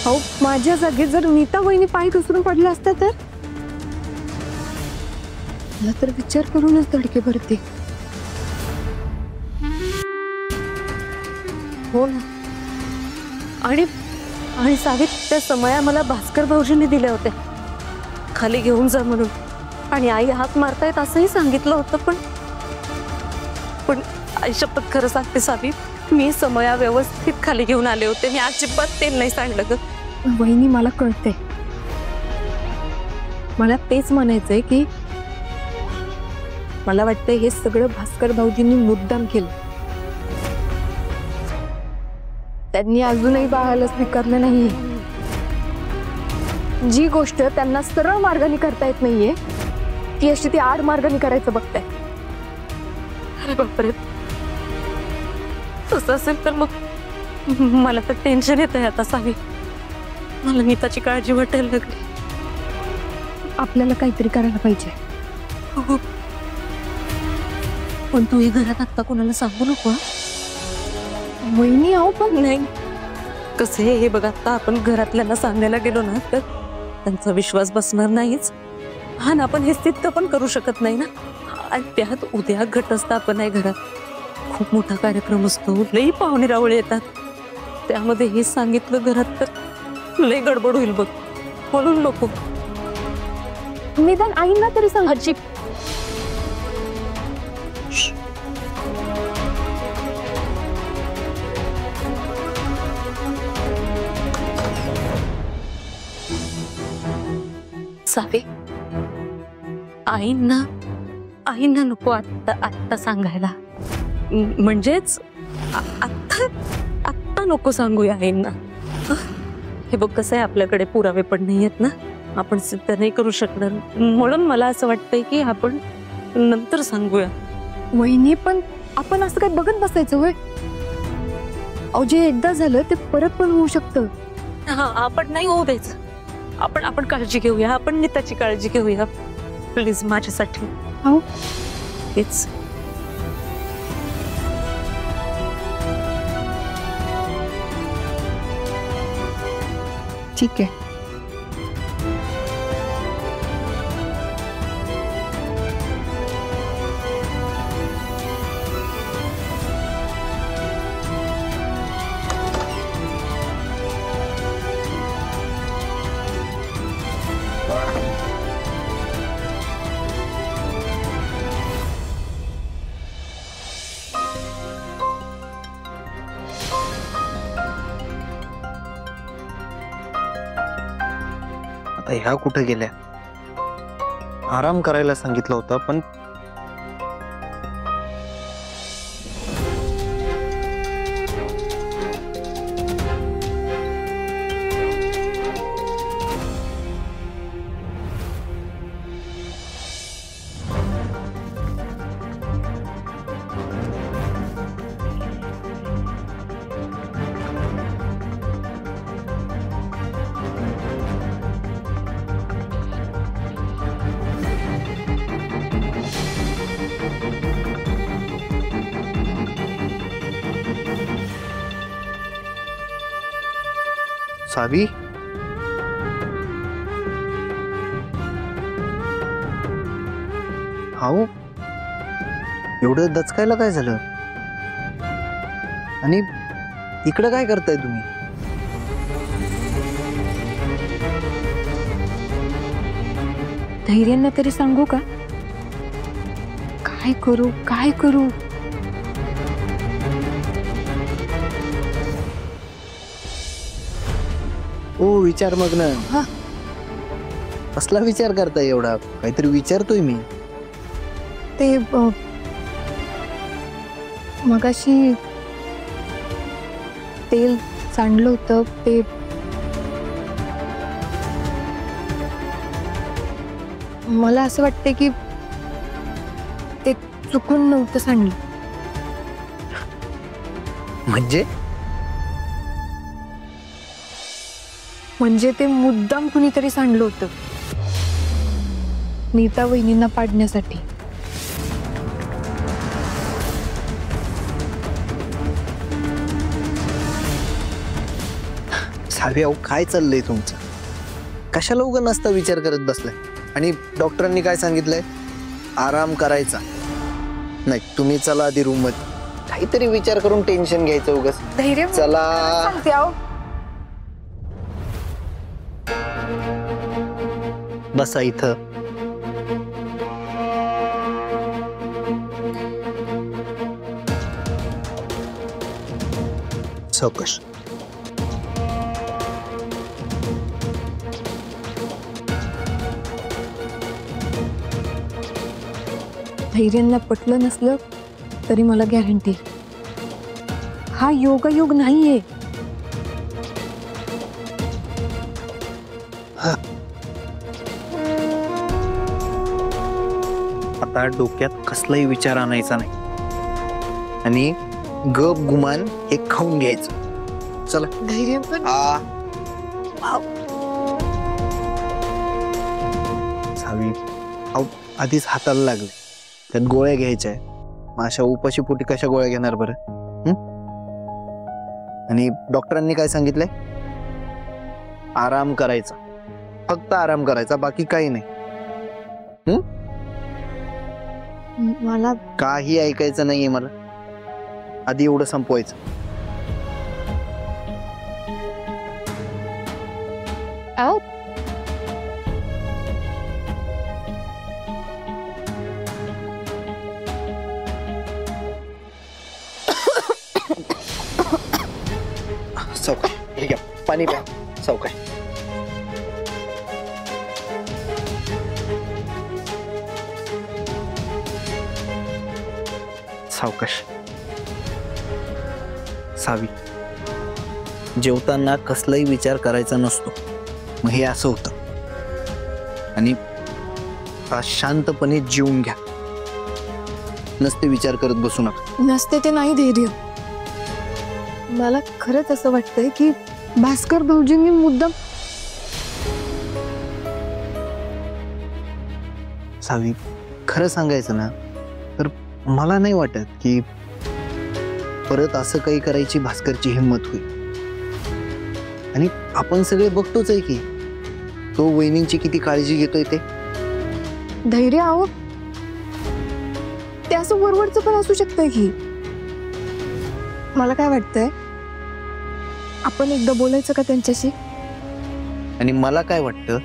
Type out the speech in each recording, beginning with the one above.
अहो माझ्या जागी जर नीता वहिनी पाय घसरून पडला असता तर मला तर विचार करूनच धडके भरते. हो ना. आणि आणि सावित त्या समया मला भास्कर भाऊजींनी दिल्या होत्या खाली घेऊन जा म्हणून. आणि आई हात मारतायत असंही सांगितलं होतं. पण आई शपथ खरं सांगते सावित, मी समया व्यवस्थित खाली घेऊन आले होते. मी अजिबात तेल नाही सांडलं ग. वहिनी मला कळते. मला तेच म्हणायचंय की मला वाटतंय हे सगळं भास्कर भाऊजींनी मुद्दाम केलं. त्यांनी अजूनही बाळाला स्वीकारलं नाहीये. जी गोष्ट त्यांना सरळ मार्गाने करता येत नाहीये ती अशी ती आड मार्गाने करायचं बघताय. अरे बापरे, तसं असेल तर मग मला तर टेन्शन येत आहे आता सावी. मला नीताची काळजी वाटायला लागली. आपल्याला काहीतरी करायला पाहिजे. हो, पण तू हे घरात आता कोणाला सांगू नको. वहिनी आहो पण नाही कसे हे बघ, आता आपण घरातल्यांना सांगायला गेलो ना तर त्यांचा विश्वास बसणार नाहीच. हा ना, आपण हे सिद्ध पण करू शकत नाही ना. आणि त्यात उद्या घटस्थापना आहे घरात, खूप मोठा कार्यक्रम असतो, लई पाहुणे रावळे येतात. त्यामध्ये हे सांगितलं घरात तर लई गडबड होईल बघ. बोलून नको. निदान आईंना तरी सांग. हजी सावे, आईंना नको आत्ता सांगायला. म्हणजेच आत्ता नको सांगूया आईंना. हे बघ कसं आहे, आपल्याकडे पुरावे पण नाही आहेत ना, आपण सिद्ध नाही करू शकणार. म्हणून मला असं वाटतंय की आपण नंतर सांगूया. वहिनी पण आपण असं काय बघत बसायचं होय? अहो जे एकदा झालं ते परत पण होऊ शकतं. हा, आपण नाही होऊ द्यायचं. आपण काळजी घेऊया. आपण नीताची काळजी घेऊया प्लीज माझ्यासाठी. हो तेच. ठीक आहे. ह्या कुठे गेल्या? आराम करायला सांगितलं होतं पण सावी, हाऊ एवढं दचकायला काय झालं? आणि इकडं काय करताय तुम्ही? धैर्यानं तरी सांगू का? काय करू काय करू? ओ विचार मग ना. कसला विचार करताय एवढा? काहीतरी विचारतोय मी. ते मगाशी तेल सांडलं होतं ते मला असं वाटतं की ते चुकून नव्हतं सांडलं. म्हणजे ते मुद्दाम कुणीतरी सांडलं होतं नीता वहिनींना पाडण्यासाठी. सावी अहो काय चाललंय तुमचं? कशाला उगा नसता विचार करत बसलाय? आणि डॉक्टरांनी काय सांगितलंय? आराम करायचा. नाही तुम्ही चला आधी रूम मध्ये. काहीतरी विचार करून टेन्शन घ्यायचं उगाच. धैर्य चला. सांगते अहो. बसा इथं. सावकाश. धैर्यांना पटलं नसलं तरी मला गॅरंटी हा योगायोग नाहीये. आता डोक्यात कसलाही विचार आणायचा नाही आणि गप गुमान हे खाऊन घ्यायचं. चला. धैर्य पण सावी अहो आधीच हाताला लागले, त्यात गोळ्या घ्यायच्या आहे. मग अशा उपाशी पोटी कशा गोळ्या घेणार बरं? आणि डॉक्टरांनी काय सांगितलंय? आराम करायचा, फक्त आराम करायचा, बाकी काही नाही. मला काही ऐकायचं नाहीये मला. आधी एवढं संपवायचं. अहो सावकाश. हे घ्या पाणी प्या. सावकाश. सावकाश. सावी जेवताना कसलाही विचार करायचा नसतो. मग हे असं होतं. आणि शांतपणे जेवून घ्या. नसते विचार करत बसू नका. नसते ते नाही धैर्य. मला खरंच असं वाटतंय की भास्कर भाऊजींनी मुद्दाम. सावी खरं सांगायचं ना तर मला नाही वाटत की परत असं काही करायची भास्करची हिंमत होईल. आणि आपण सगळे बघतोच आहे की तो वहिनींची किती काळजी घेतोय ते. धैर्य आहो ते असं वरवरचं पण असू शकतंय की. मला काय वाटतंय आपण एकदा बोलायचं का त्यांच्याशी? आणि मला काय वाटतं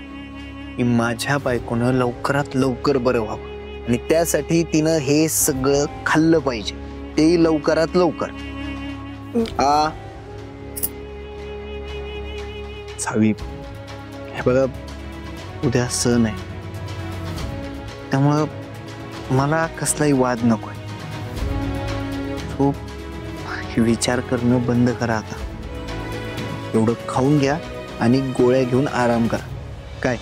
की माझ्या बायकोनं लवकरात लवकर बरं व्हावं आणि त्यासाठी तिनं हे सगळं खाल्लं पाहिजे, ते लवकरात लवकर. सावी हे बघा उद्या सण आहे, त्यामुळं मला कसलाही वाद नकोय. तो विचार करणं बंद करा आता. एवढं खाऊन घ्या आणि गोळ्या घेऊन आराम करा. काय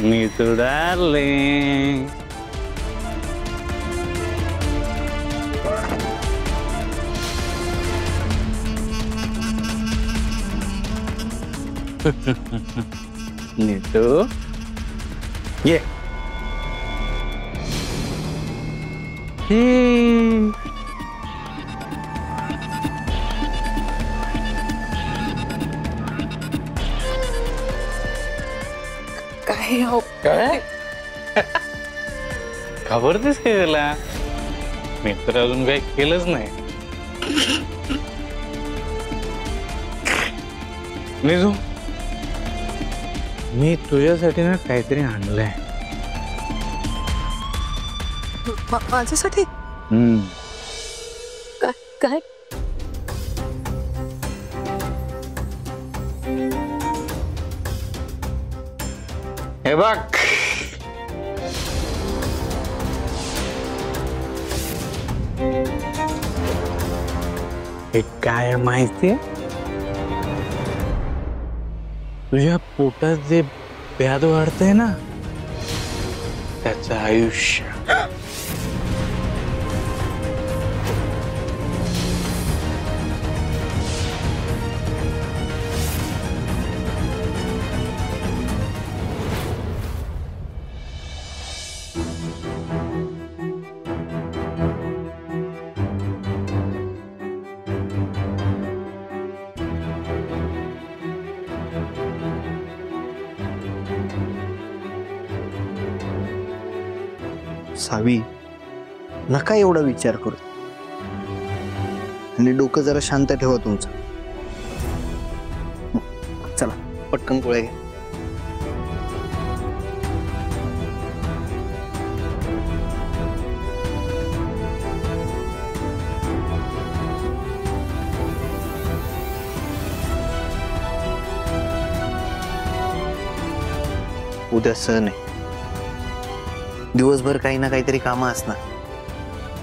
Little darling. Nitu. Ye. काय हो काय खबरतेस काय त्याला? मी तर अजून काही केलंच नाही. निजू मी तुझ्यासाठी ना काहीतरी आणलंय. माझ्यासाठी? काय काय हे बघ, हे काय माहितीये, तुझ्या पोटात जे व्याध वाढतंय ना, त्याचं आयुष्य सावी, नका एवढा विचार करू आणि डोकं जरा शांत ठेवा तुमचं. चला पटकन गोळ्या घ्या. उद्या सण आहे, दिवसभर काही ना काहीतरी कामं असणार,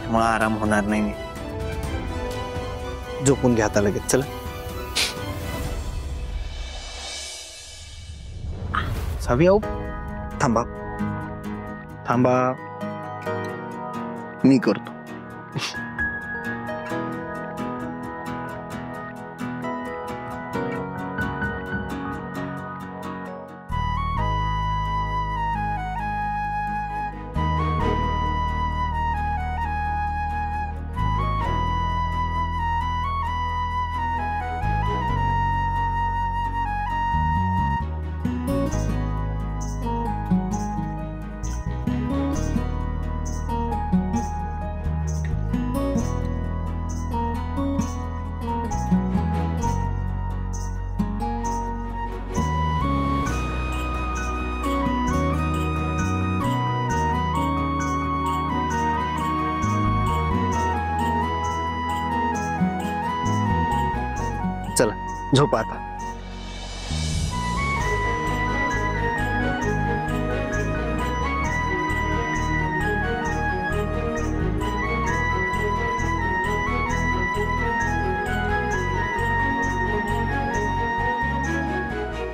त्यामुळे आराम होणार नाही. झोपून घ्या आता लगेच. चला सावी, आहो थांबा थांबा, मी करतो. चला झोपा आता.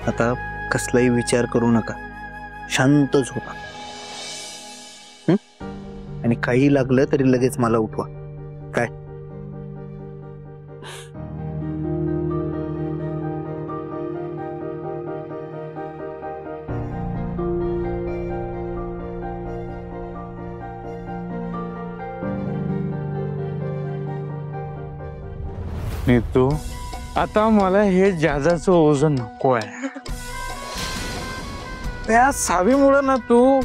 आता कसलाही विचार करू नका, शांत झोपा. आणि काही लागलं तरी लगेच मला उठवा. काय नीतू, आता मला हे जहाजाचं ओझं नको आहे. त्या सावीमुळे ना तू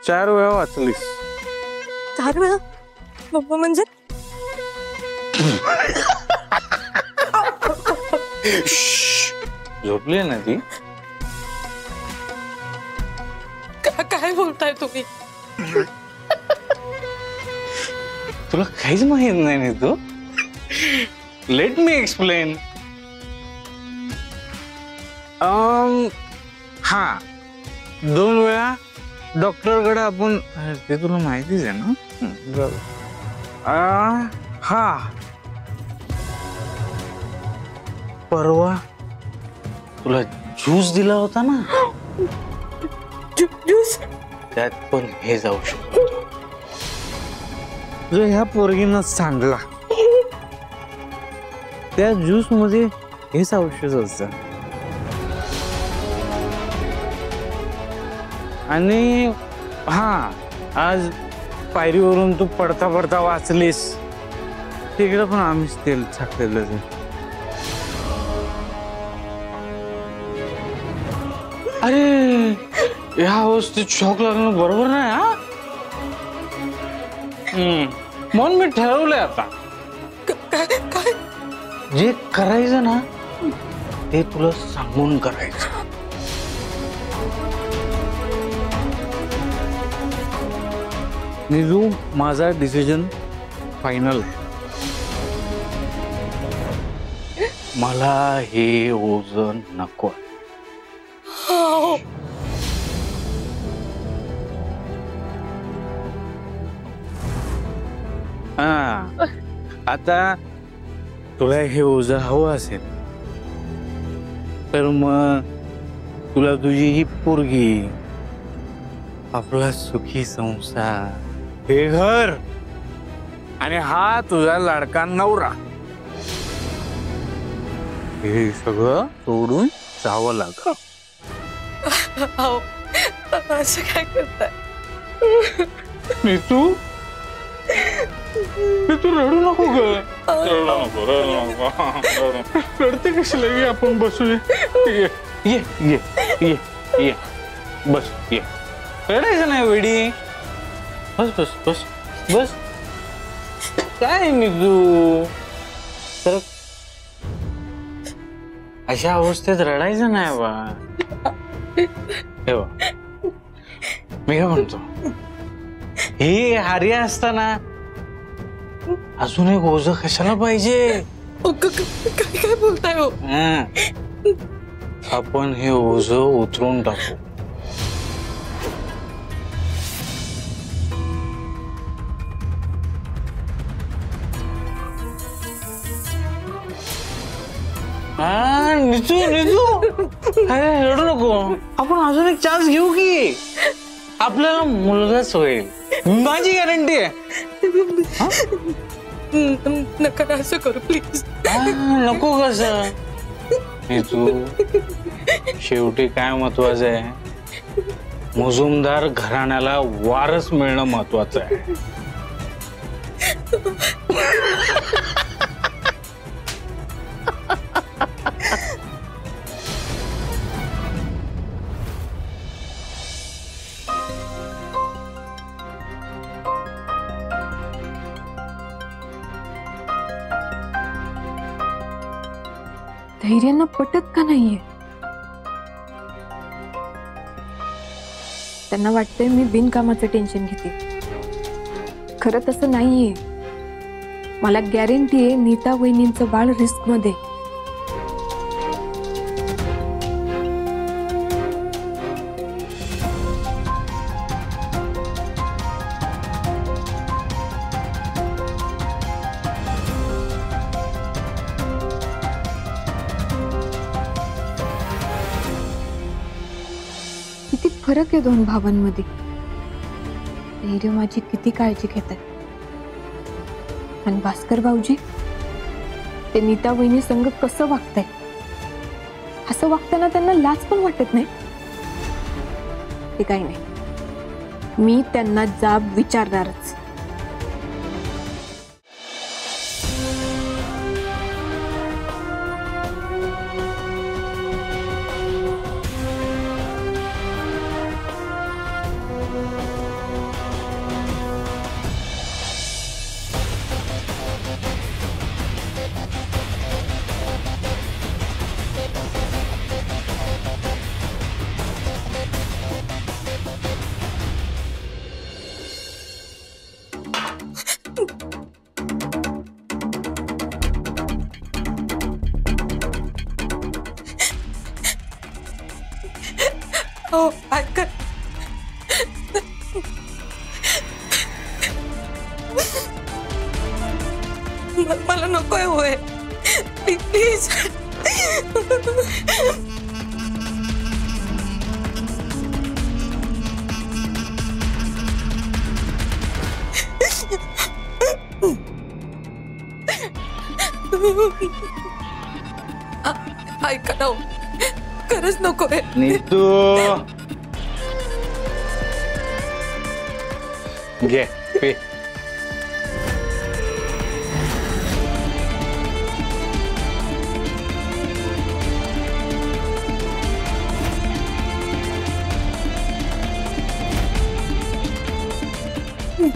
4 वेळा वाचलीस. 4 वेळा? पप्पा म्हणजे झोपली ना ती? काय बोलताय तुम्ही? तुला काहीच माहित नाही ना तू. Let me explain. हा, 2 वेळा डॉक्टरकडे आपण, ते तुला माहितीच आहे ना. हा, परवा तुला ज्यूस दिला होता ना, ज्यूस? त्यात पण हे जाऊ शकतो. जो ह्या पोरगीनं सांडला, त्या ज्यूस मध्ये हेच औषध असतं. आणि हा, आज पायरीवरून तू पडता पडता वाचलीस, तिकडे पण आम्हीच तेल टाकलेलं. अरे, या अवस्थेत शॉक लागणं बरोबर नाही. हा, म्हणून मी ठरवलंय आता, जे करायचं ना ते तुला सांगून करायचं. निजू, माझा डिसिजन फायनल. मला हे ओझं नको. हा आता तुला हे ओझं हवं असेल तर मग तुला तुझी ही पोरगी, आपला सुखी संसार, हे घर आणि हा तुझा लाडका नवरा, हे सगळं सोडून जावं लागलं. अहो, असं काय करताय? तू रडू नको ग. रडते कशाला? ये आपण बसूया. ये ये ये ये बस ये. रडायचं नाही वेडी. बस बस बस बस. काय निघू तर अशा अवस्थेत रडायचं नाही बा. हे बा मी काय म्हणतो, हे हार्या असताना अजून एक ओझं कशाला पाहिजे? काय बोलताय हो? आपण हे ओझं उतरून टाकू. नितू रडू नको. आपण अजून एक चान्स घेऊ की आपल्याला मुलगाच होईल, माझी गॅरंटी आहे. नका असं करू प्लीज. नको कसं नितू, शेवटी काय महत्वाचं आहे, मुजुमदार घराण्याला वारस मिळणं महत्वाचं आहे. धैर्यांना पटत का नाहीये? त्यांना वाटतंय मी बिनकामाचं टेन्शन घेते. खरं तसं नाहीये. मला गॅरंटी आहे नीता वहिनींचं बाळ रिस्क मध्ये. किती फरक आहे दोन भावांमध्ये. धैर्य माझी किती काळजी घेत आहे, आणि भास्कर भाऊजी ते नीता वहिनी संग कसं वागताय. असं वागताना त्यांना लाज पण वाटत नाही. ते काही नाही, मी त्यांना जाब विचारणारच. हो ऐका, मला नकोय होय प्लीज. ऐका ना, खरंच नकोय. नीतू घे पे.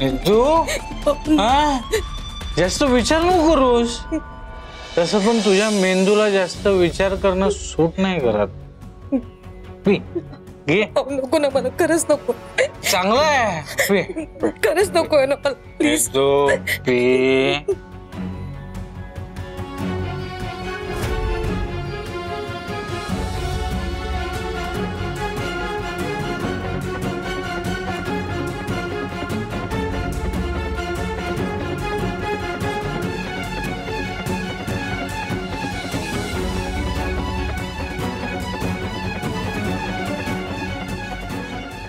नीतू जास्त विचार नको करूस. तसं पण तुझ्या मेंदूला जास्त विचार करणं सूट नाही करत. पी घे. नको ना, मला खरंच नको. चांगलं आहे, पी. खरंच नकोय ना मला प्लीज. पी.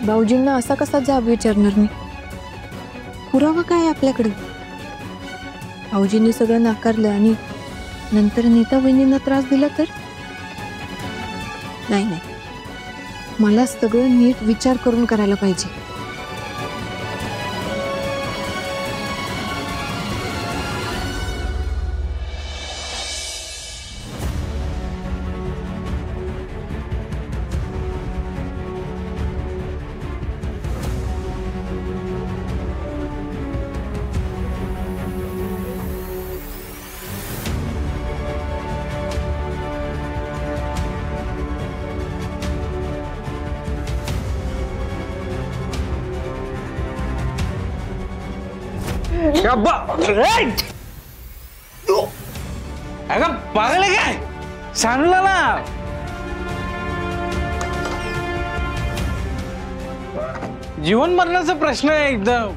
भाऊजींना असा कसा जाब विचारणार मी? पुरावा काय आहे आपल्याकडे? भाऊजींनी सगळं नाकारलं आणि नंतर नीता वहिनींना त्रास दिला तर? नाही नाही, मला सगळं नीट विचार करून करायला पाहिजे. अगं पागल आहे काय? सांगला ना. जीवन मरणाचा प्रश्न आहे एकदम.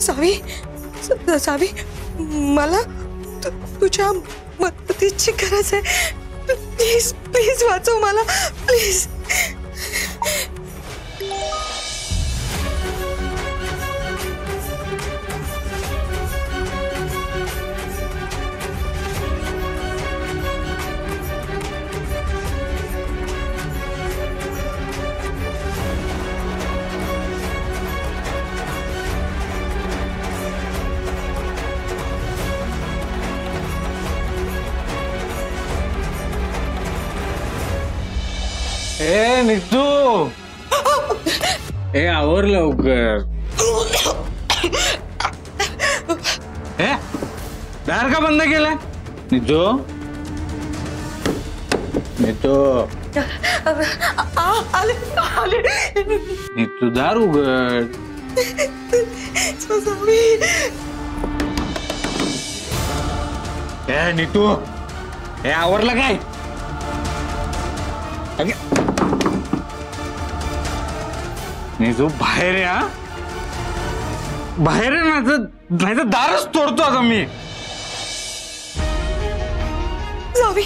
सावी, सावी, मला तुझ्या मदतीची गरज आहे. प्लीज प्लीज वाचव मला, प्लीज. ए नितू, ए आवर लवकर. ए दार का बंद केलाय? नितू, नितू, आले आले. नितू दार उघड. सावी, ए नितू, ए आवरलं काय? नितू बाहेर आहे. हा बाहेर आहे, नाही तर दारच तोडतो आता मी. सावी,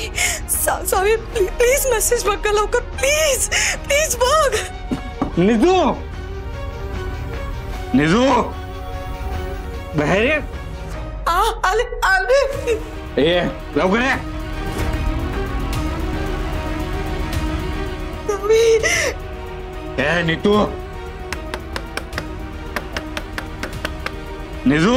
सावी, प्लीज मेसेज बघ लवकर, प्लीज प्लीज बघ. नितू, नितू बाहेर ये. आले आले. ए लवकर ये. सावी, ए नितू, नितू,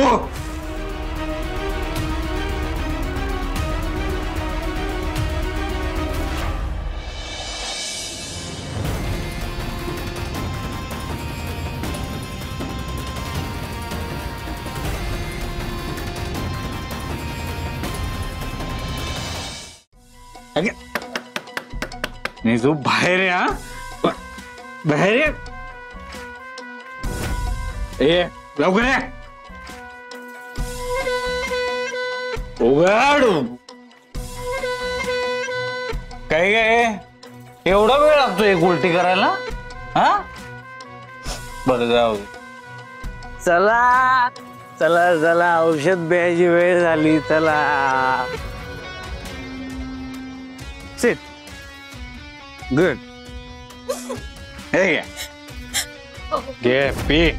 नितू बाहेर ये. हा बाहेर ये. ए लवकर ये. उघड. काय काय एवढा वेळ लागतो एक उलटी करायला? हा बरं जाऊ. चला चला चला, औषध प्यायची वेळ झाली. चला सिट. गुड. हे घे पी.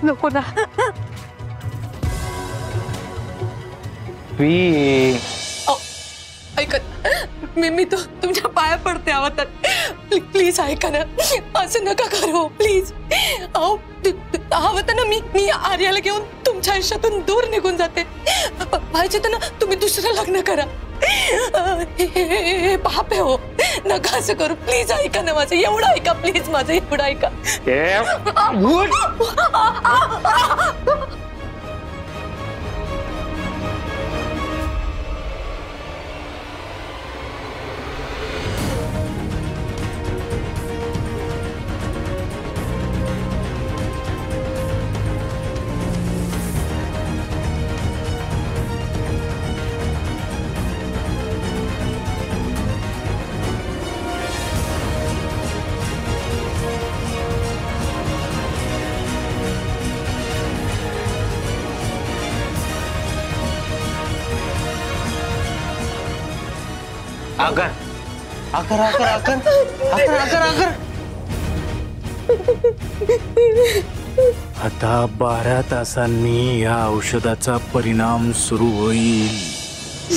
नको ना. पी. ऐका, मी तो तुमच्या पाया पडते. आवाज प्लीज ऐका ना, असं नका करू प्लीज. अहो हवं तर ना मी आर्याला घेऊन तुमच्या आयुष्यातून दूर निघून जाते. पाहिजे तर ना तुम्ही दुसरं लग्न करा. हे पाप आहे हो, नका असं करू. प्लीज ऐका ना माझं, एवढं ऐका प्लीज, माझं एवढं ऐका. आकर आकर आकर आकर आकर आकर आकर आता 12 तासांनी या औषधाचा परिणाम सुरू होईल.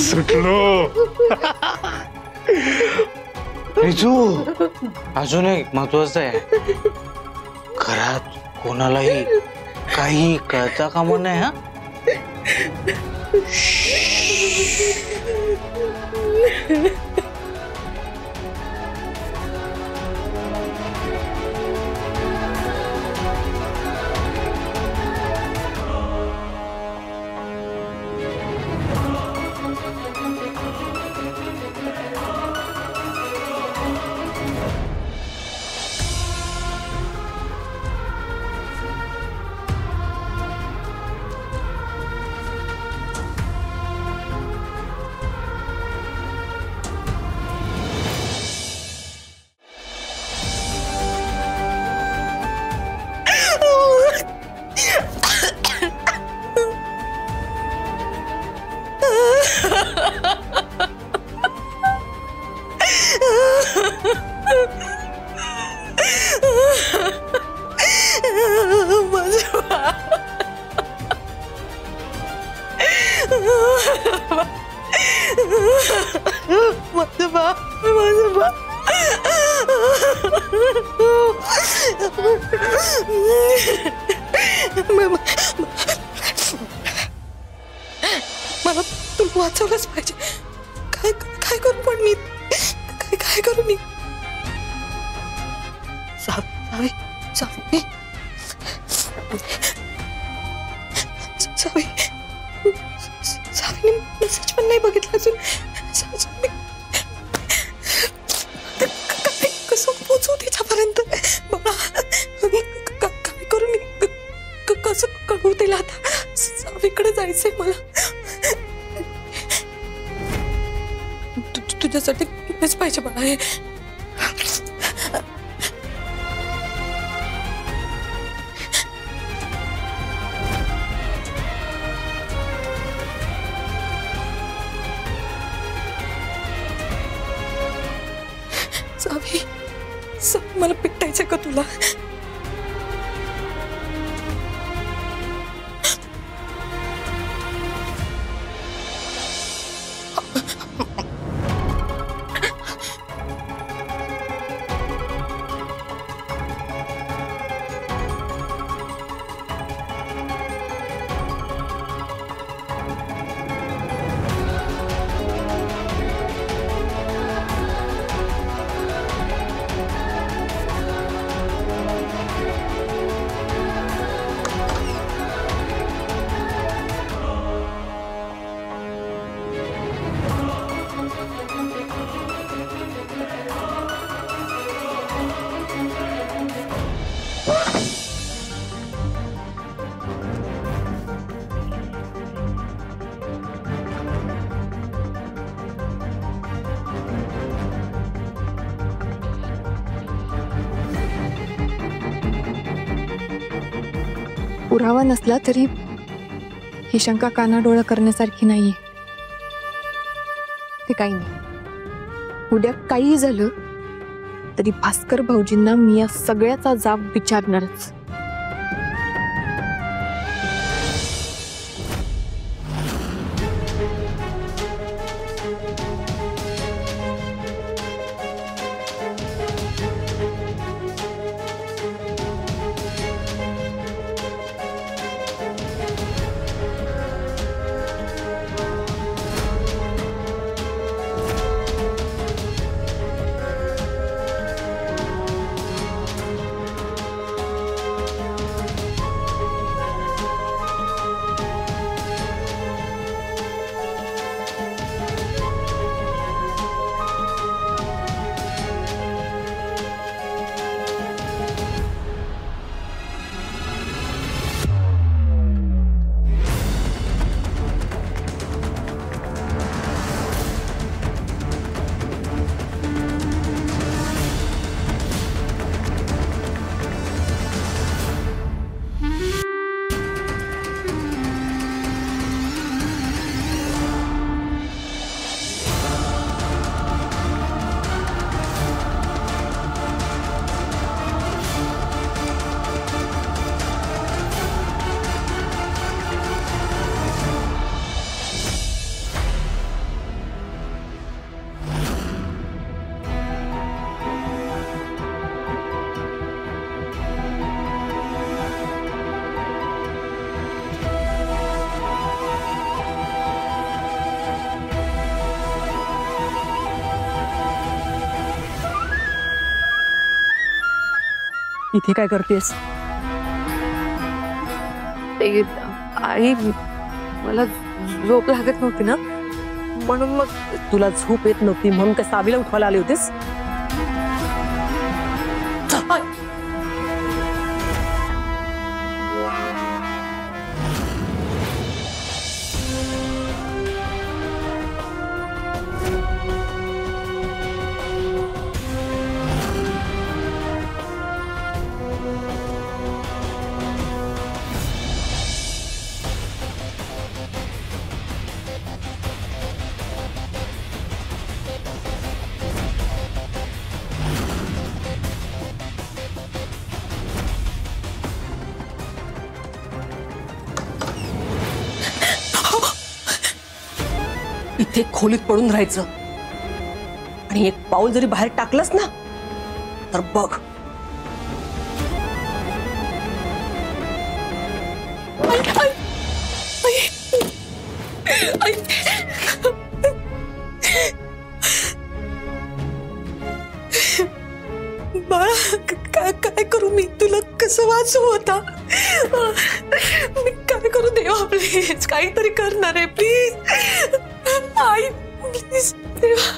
सुटलो. रिजू, अजून एक महत्वाचं आहे, घरात कोणालाही काही कळता कामा नाही. हा मला तुला वाचवलंच पाहिजे. काय काय करू पण मी, काय काय करू मी? सावी सावी सावी सावीने मेसेज पण नाही बघितला अजून. कसं पोचू त्याच्यापर्यंत? काय करू मी? कसं कळवू तिला? आता सावीकडे जायचंय मला. तुझ्यासाठी केलंच पाहिजे मला हे. सावी, मला पिटायचं का तुला? पुरावा नसला तरी ही शंका कानाडोळा करण्यासारखी नाहीये. ते काही नाही. उद्या काही झालं तरी भास्कर भाऊजींना मी या सगळ्याचा जाब विचारणारच. इथे काय करतेस? ते आई मला झोप लागत नव्हती ना, म्हणून मग तुला झोप येत नव्हती म्हणून काय सावीला उठवायला आली होतीस? आई, इथे खोलीत पडून राहायचं आणि एक पाऊल जरी बाहेर टाकलंस ना तर बघ. आई, बाळा काय काय करू मी? तुला कसं वाचवू आता? मी काय करू देवा? प्लीज काहीतरी करणार आहे, प्लीज आई, प्लीज देवा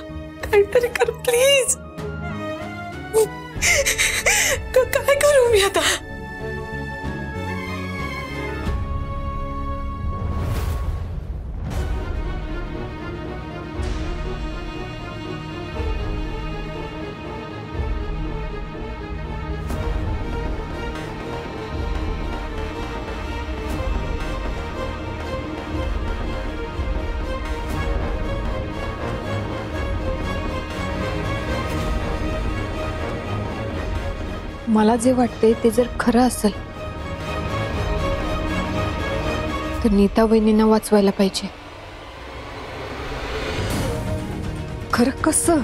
काहीतरी कर प्लीज. काय करू मी आता? मला जे वाटतंय ते जर खरं असेल तर नीता वहिनींना वाचवायला पाहिजे. खरं कसं?